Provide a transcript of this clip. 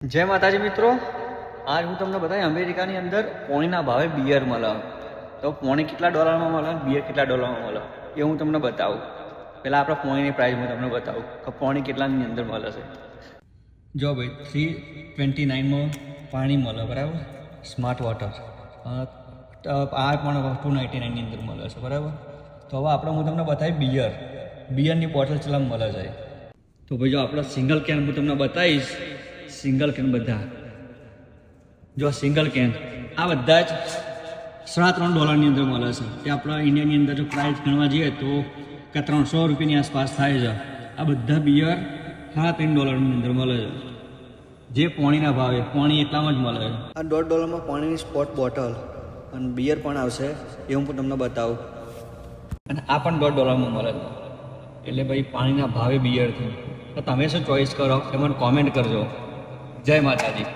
જય માતાજી મિત્રો, આજ હું તમને બતાવી અમેરિકાની અંદર પોણીના ભાવે બિયર મળે. તો પોણી કેટલા ડોલરમાં મળે, બિયર કેટલા ડોલરમાં મળે એ હું તમને બતાવું. પહેલાં આપણે પોણીની પ્રાઇસ હું તમને બતાવું કે પોણી કેટલાની અંદર મળે છે. જો ભાઈ 329માં પાણી મળે, બરાબર, સ્માર્ટ વોટર. આ પણ 299ની અંદર મળે છે, બરાબર. તો હવે આપણે હું તમને બતાવી બિયરની બોટલ કેટલા મળે છે. તો ભાઈ જો આપણે સિંગલ કેન હું તમને બતાવીશ. સિંગલ કેન બધા જો સિંગલ કેન આ બધા જ $3.5 અંદર મળે છે. તે આપણા ઇન્ડિયાની અંદર જો પ્રાઇસ ગણવા જઈએ તો કે $300ની આસપાસ થાય છે. આ બધા બિયર $3.5 અંદર મળે છે, જે પોણીના ભાવે. પોણી એટલામાં જ મળે છે. આ $1.5 પાણીની સ્પોટ બોટલ અને બિયર પણ આવશે, એ હું તમને બતાવું. અને આ પણ $1.5માં મળે છે. એટલે ભાઈ પાણીના ભાવે બિયરથી તો તમે શું ચોઈસ કરો એ મને કોમેન્ટ કરજો. જય માતાજી.